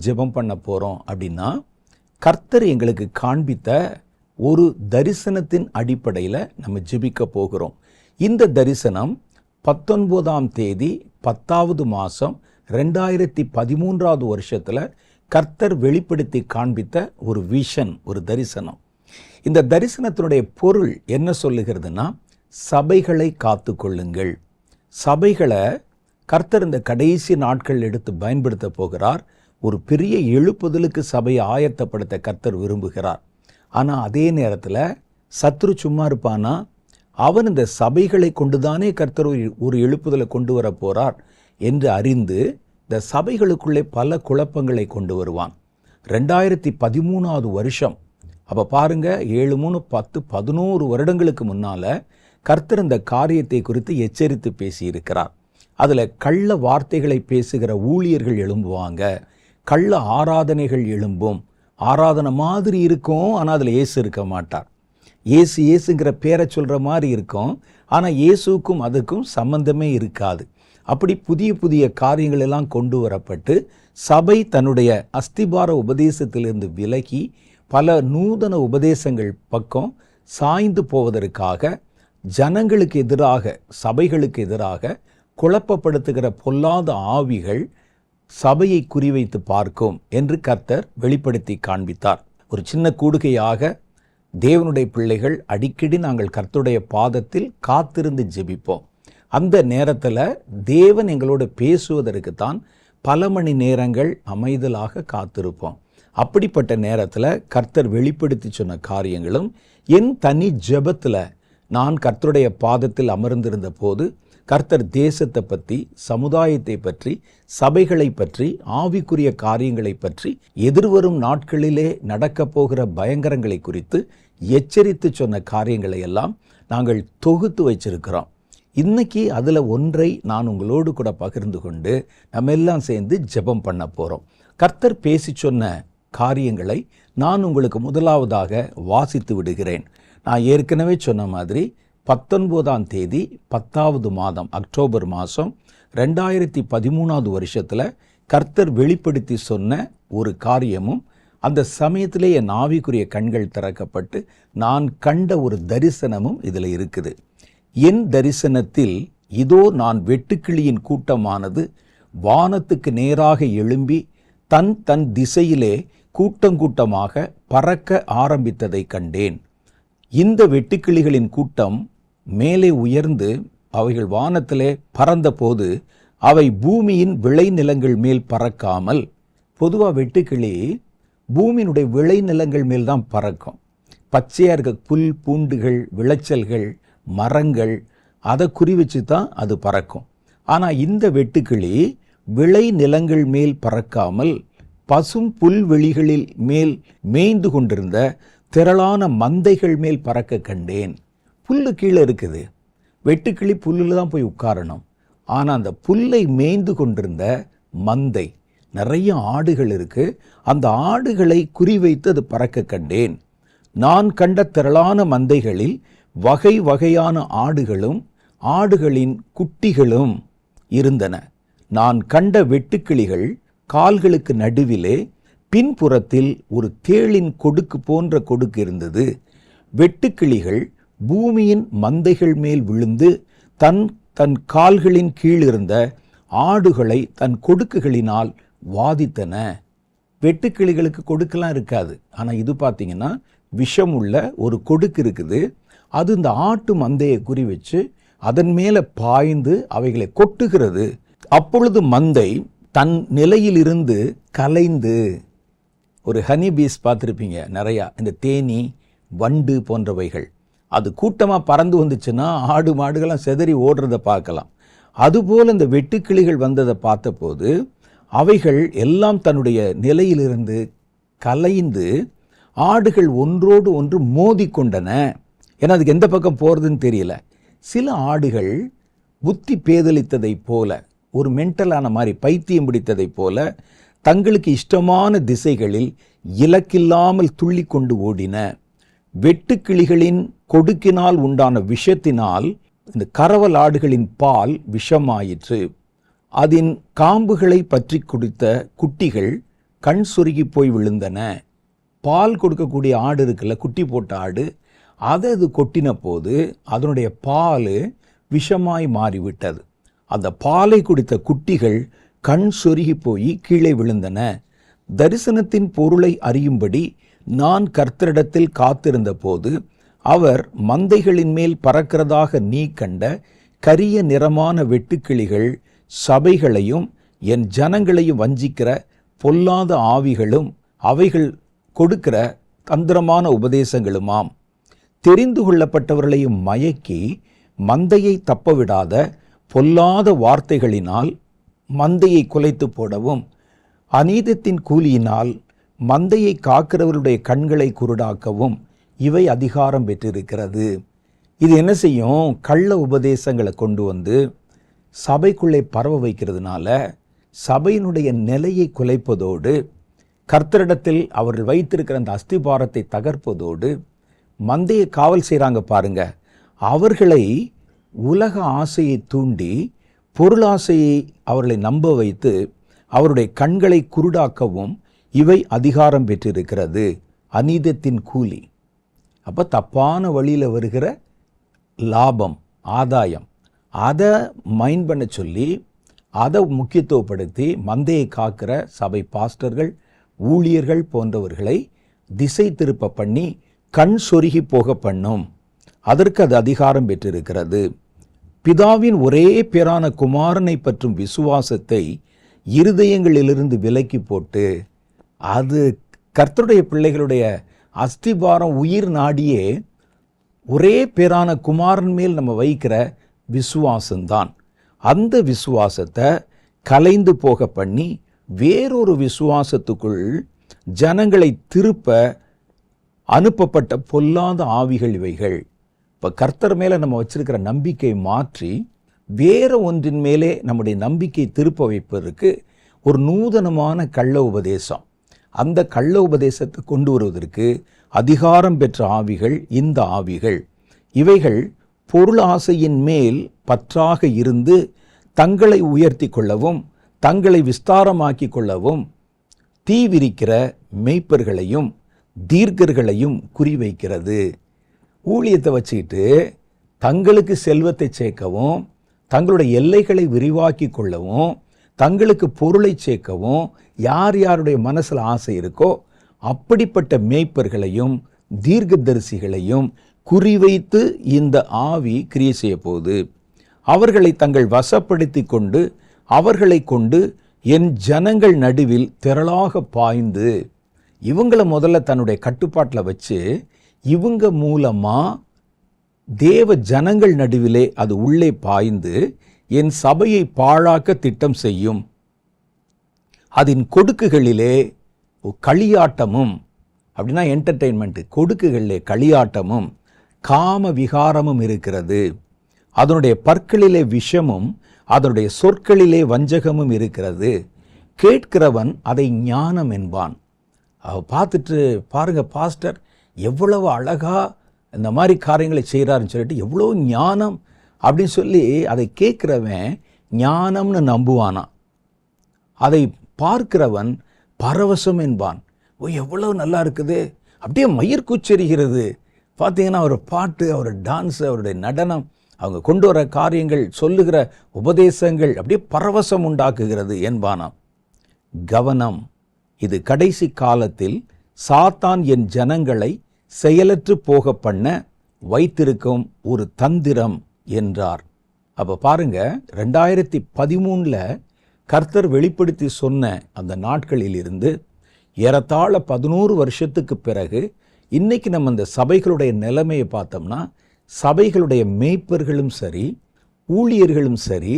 ஜெபம் பண்ண போகிறோம் அப்படின்னா, கர்த்தர் எங்களுக்கு காண்பித்த ஒரு தரிசனத்தின் அடிப்படையில் நம்ம ஜெபிக்க போகிறோம். இந்த தரிசனம் 19ஆம் தேதி 10வது மாதம் 2013வது வருஷத்தில் கர்த்தர் வெளிப்படுத்தி காண்பித்த ஒரு விஷன், ஒரு தரிசனம். இந்த தரிசனத்தினுடைய பொருள் என்ன சொல்லுகிறதுனா, சபைகளை காத்து கொள்ளுங்கள். சபைகளை கர்த்தர் இந்த கடைசி நாட்கள் எடுத்து பயன்படுத்த போகிறார். ஒரு பெரிய எழுப்புதலுக்கு சபையை ஆயத்தப்படுத்த கர்த்தர் விரும்புகிறார். ஆனால் அதே நேரத்தில் சத்ரு சும்மா இருப்பானா? அவன் இந்த சபைகளை கொண்டுதானே கர்த்தர் ஒரு எழுப்புதலை கொண்டு வர போகிறார் என்று அறிந்து இந்த சபைகளுக்குள்ளே பல குழப்பங்களை கொண்டு வருவான். 2013வது வருஷம், அப்போ பாருங்க, 7, 3, 10, 11 வருடங்களுக்கு முன்னால் கர்த்தர் இந்த காரியத்தை குறித்து எச்சரித்து பேசியிருக்கிறார். அதில் கள்ள வார்த்தைகளை பேசுகிற ஊழியர்கள் எழும்புவாங்க, கள்ள ஆராதனைகள் எழும்பும். ஆராதனை மாதிரி இருக்கும், ஆனால் அதில் இயேசு இருக்க மாட்டார். இயேசுங்கிற பேரை சொல்கிற மாதிரி இருக்கும், ஆனால் இயேசுக்கும் அதுக்கும் சம்பந்தமே இருக்காது. அப்படி புதிய புதிய காரியங்கள் எல்லாம் கொண்டு வரப்பட்டு சபை தன்னுடைய அஸ்திபார உபதேசத்திலிருந்து விலகி பல நூதன உபதேசங்கள் பக்கம் சாய்ந்து போவதற்காக ஜனங்களுக்கு எதிராக, சபைகளுக்கு எதிராக குழப்பப்படுத்துகிற பொல்லாத ஆவிகள் சபையை குறிவைத்து பார்க்கும் என்று கர்த்தர் வெளிப்படுத்தி காண்பித்தார். ஒரு சின்ன கூடுகையாக தேவனுடைய பிள்ளைகள் அடிக்கடி நாங்கள் கர்த்தருடைய பாதத்தில் காத்திருந்து ஜெபிப்போம். அந்த நேரத்தில் தேவன் எங்களோடு பேசுவதற்கு தான் பல மணி நேரங்கள் அமைதலாக காத்திருப்போம். அப்படிப்பட்ட நேரத்தில் கர்த்தர் வெளிப்படுத்தி சொன்ன காரியங்களும் என் தனி ஜெபத்தில் நான் கர்த்தருடைய பாதத்தில் அமர்ந்திருந்த போது கர்த்தர் தேசத்தை பற்றி, சமுதாயத்தை பற்றி, சபைகளை பற்றி, ஆவிக்குரிய காரியங்களை பற்றி, எதிர்வரும் நாட்களிலே நடக்கப் போகிற பயங்கரங்களை குறித்து எச்சரித்து சொன்ன காரியங்களை எல்லாம் நாங்கள் தொகுத்து வச்சிருக்கிறோம். இன்னைக்கு அதில் ஒன்றை நான் உங்களோடு கூட பகிர்ந்து கொண்டு நம்ம எல்லாம் சேர்ந்து ஜெபம் பண்ண போகிறோம். கர்த்தர் பேசி சொன்ன காரியங்களை நான் உங்களுக்கு முதலாவதாக வாசித்து விடுகிறேன். நான் ஏற்கனவே சொன்ன மாதிரி 19ஆம் தேதி 10வது மாதம், அக்டோபர் மாதம் 2013வது வருஷத்தில் கர்த்தர் வெளிப்படுத்தி சொன்ன ஒரு காரியமும், அந்த சமயத்திலே என் ஆவிக்குரிய கண்கள் திறக்கப்பட்டு நான் கண்ட ஒரு தரிசனமும் இதில் இருக்குது. என் தரிசனத்தில் இதோ நான் வெட்டுக்கிளியின் கூட்டமானது வானத்துக்கு நேராக எழும்பி தன் தன் திசையிலே கூட்டமாக பறக்க ஆரம்பித்ததை கண்டேன். இந்த வெட்டுக்கிளிகளின் கூட்டம் மேலே உயர்ந்து அவைகள் வானத்திலே பறந்தபோது அவை பூமியின் விளைநிலங்கள் மேல் பறக்காமல், பொதுவாக வெட்டுக்கிளி பூமியினுடைய விளைநிலங்கள் மேல் தான் பறக்கும். பச்சையாக இருக்க புல் பூண்டுகள், விளைச்சல்கள், மரங்கள், அதை குறி வச்சு தான் அது பறக்கும். ஆனால் இந்த வெட்டுக்கிளி விளைநிலங்கள் மேல் பறக்காமல் பசும் புல்வெளிகளில் மேல் மேய்ந்து கொண்டிருந்த திரளான மந்தைகள் மேல் பறக்க கண்டேன். புல்லு கீழே இருக்குது, வெட்டுக்கிளி புல்லில் தான் போய் உட்காரணும். ஆனால் அந்த புல்லை மேய்ந்து கொண்டிருந்த மந்தை, நிறைய ஆடுகள் இருக்கு, அந்த ஆடுகளை குறிவைத்து அது பறக்க கண்டேன். நான் கண்ட திரளான மந்தைகளில் வகை வகையான ஆடுகளும் ஆடுகளின் குட்டிகளும் இருந்தன. நான் கண்ட வெட்டுக்கிளிகள் கால்களுக்கு நடுவிலே பின்புறத்தில் ஒரு தேளின் கொடுக்கு போன்ற கொடுக்கு இருந்தது. வெட்டுக்கிளிகள் பூமியின் மந்தைகள் மேல் விழுந்து தன் தன் கால்களின் கீழ் இருந்த ஆடுகளை தன் கொடுக்குகளினால் வாதித்தன. வெட்டுக்கிளிகளுக்கு கொடுக்கலாம் இருக்காது, ஆனால் இது பார்த்தீங்கன்னா விஷம் உள்ள ஒரு கொடுக்கு இருக்குது. அது இந்த ஆட்டு மந்தையை குறி வச்சு அதன் மேலே பாய்ந்து அவைகளை கொட்டுகிறது. அப்பொழுது மந்தை தன் நிலையிலிருந்து கலைந்து, ஒரு ஹனி பீஸ் பார்த்துருப்பீங்க நிறையா, இந்த தேனி, வண்டு போன்றவைகள், அது கூட்டமாக பறந்து வந்துச்சுன்னா ஆடு மாடுகள்லாம் செதறி ஓடுறதை பார்க்கலாம். அதுபோல் இந்த வெட்டுக்கிளிகள் வந்ததை பார்த்தபோது அவைகள் எல்லாம் தன்னுடைய நிலையிலிருந்து கலைந்து ஆடுகள் ஒன்றோடு ஒன்று மோதி கொண்டன. ஏன்னா அதுக்கு எந்த பக்கம் போகிறதுன்னு தெரியல. சில ஆடுகள் புத்தி பேதலித்ததை போல, ஒரு மென்டலான மாதிரி, பைத்தியம் பிடித்ததை போல தங்களுக்கு இஷ்டமான திசைகளில் இலக்கில்லாமல் துள்ளி கொண்டு ஓடின. வெட்டுக்கிளிகளின் கொடுக்கினால் உண்டான விஷத்தினால் இந்த கறவல் ஆடுகளின் பால் விஷமாயிற்று. அதன் காம்புகளை பற்றி குடித்த குட்டிகள் கண் சொருகி போய் விழுந்தன. பால் கொடுக்கக்கூடிய ஆடு இருக்குல்ல, குட்டி போட்ட ஆடு, அதை அது கொட்டின போது அதனுடைய பால் விஷமாய் மாறிவிட்டது. அந்த பாலை குடித்த குட்டிகள் கண் சொருகி போய் கீழே விழுந்தன. தரிசனத்தின் பொருளை அறியும்படி நான் கர்த்தரிடத்தில் காத்திருந்த போது அவர் மந்தைகளின் மேல் பறக்கிறதாக நீ கண்ட கரிய நிறமான வெட்டுக்கிளிகள் சபைகளையும் என் ஜனங்களையும் வஞ்சிக்கிற பொல்லாத ஆவிகளும் அவைகள் கொடுக்கிற தந்திரமான உபதேசங்களுமாம். தெரிந்து கொள்ளப்பட்டவர்களையும் மயக்கி மந்தையை தப்பவிடாத பொல்லாத வார்த்தைகளினால் மந்தையை குலைத்து போடவும், அநீதத்தின் கூலியினால் மந்தையை காக்கிறவருடைய கண்களை குருடாக்கவும் இவை அதிகாரம் பெற்றிருக்கிறது. இது என்ன செய்யும்? கள்ள உபதேசங்களை கொண்டு வந்து சபைக்குள்ளே பரவ வைக்கிறதுனால சபையினுடைய நிலையை குலைப்பதோடு, கர்த்தரிடத்தில் அவர்கள் வைத்திருக்கிற அந்த அஸ்திபாரத்தை தகர்ப்பதோடு, மந்தையை காவல் செய்கிறாங்க பாருங்க, அவர்களை உலக ஆசையை தூண்டி பொருளாசையை அவர்களை நம்ப வைத்து அவருடைய கண்களை குருடாக்கவும் இவை அதிகாரம் பெற்றிருக்கிறது. அநீதத்தின் கூலி. அப்போ தப்பான வழியில் வருகிற லாபம், ஆதாயம், அதை மைண்ட் பண்ண சொல்லி அதை முக்கியத்துவப்படுத்தி மந்தையை காக்கிற சபை பாஸ்டர்கள், ஊழியர்கள் போன்றவர்களை திசை திருப்ப பண்ணி கண் சொருகி போக பண்ணும். அதற்கு அது அதிகாரம் பெற்றிருக்கிறது. பிதாவின் ஒரே பேரான குமாரனை பற்றும் விசுவாசத்தை இருதயங்களிலிருந்து விலக்கி போட்டு, அது கர்த்தருடைய பிள்ளைகளுடைய அஸ்திபாரம், உயிர் நாடியே ஒரே பேரான குமாரன் மேல் நம்ம வைக்கிற விசுவாசம்தான். அந்த விசுவாசத்தை கலைந்து போக பண்ணி வேறொரு விசுவாசத்துக்குள் ஜனங்களை திருப்ப அனுப்பப்பட்ட பொல்லாத ஆவிகள் இவைகள். இப்போ கர்த்தர் மேலே நம்ம வச்சிருக்கிற நம்பிக்கை மாற்றி வேற ஒன்றின் மேலே நம்முடைய நம்பிக்கை திருப்ப வைப்பதற்கு ஒரு நூதனமான கள்ள உபதேசம், அந்த கள்ள உபதேசத்தை கொண்டு வருவதற்கு அதிகாரம் பெற்ற ஆவிகள் இந்த ஆவிகள். இவைகள் பொருள் ஆசையின் மேல் பற்றாக இருந்து தங்களை உயர்த்தி கொள்ளவும் தங்களை விஸ்தாரமாக்கி கொள்ளவும் தீவிரிக்கிற மெய்ப்பர்களையும் தீர்க்கர்களையும் குறிவைக்கிறது. ஊழியத்தை வச்சுக்கிட்டு தங்களுக்கு செல்வத்தை சேர்க்கவும், தங்களுடைய எல்லைகளை விரிவாக்கி கொள்ளவும், தங்களுக்கு பொருளை சேர்க்கவும் யார் யாருடைய மனசில் ஆசை இருக்கோ அப்படிப்பட்ட மேய்ப்பர்களையும் தீர்க்கதரிசிகளையும் குறிவைத்து இந்த ஆவி கிரியை செய்ய போகுது. அவர்களை தங்கள் வசப்படுத்தி கொண்டு அவர்களை கொண்டு என் ஜனங்கள் நடுவில் திரளாக பாய்ந்து, இவங்களை முதல்ல தன்னுடைய கட்டுப்பாட்டில் வச்சு இவங்க மூலமாக தேவ ஜனங்கள் நடுவிலே அது உள்ளே பாய்ந்து என் சபையை பாழாக்க திட்டம் செய்யும். அதன் கொடுக்குகளிலே களியாட்டமும், அப்படின்னா என்டர்டெயின்மெண்ட், கொடுக்குகளிலே களியாட்டமும் காம விகாரமும் இருக்கிறது. அதனுடைய பற்களிலே விஷமும் அதனுடைய சொற்களிலே வஞ்சகமும் இருக்கிறது. கேட்கிறவன் அதை ஞானம் என்பான். பார்த்துட்டு பாருங்க, பாஸ்டர் எவ்வளவு அழகா இந்த மாதிரி காரியங்களை செய்கிறாருன்னு சொல்லிட்டு எவ்வளோ ஞானம் அப்படின்னு சொல்லி அதை கேட்கிறவன் ஞானம்னு நம்புவானா. அதை பார்க்கிறவன் பரவசம் என்பான். ஓ, எவ்வளவு நல்லா இருக்குது, அப்படியே மயிர் கூச்சரிகிறது. பார்த்தீங்கன்னா அவர் பாட்டு, அவர் டான்ஸு, அவருடைய நடனம், அவங்க கொண்டு வர காரியங்கள், சொல்லுகிற உபதேசங்கள் அப்படியே பரவசம் உண்டாக்குகிறது என்பானாம். கவனம், இது கடைசி காலத்தில் சாத்தான் என் ஜனங்களை செயலற்று போக பண்ண வைத்திருக்கும் ஒரு தந்திரம் என்றார். அப்போ பாருங்க, 2013 கர்த்தர் வெளிப்படுத்தி சொன்ன அந்த நாட்களில் இருந்து ஏறத்தாழ 11 வருஷத்துக்கு பிறகு இன்னைக்கு நம்ம இந்த சபைகளுடைய நிலைமையை பார்த்தோம்னா, சபைகளுடைய மேய்ப்பர்களும் சரி, ஊழியர்களும் சரி,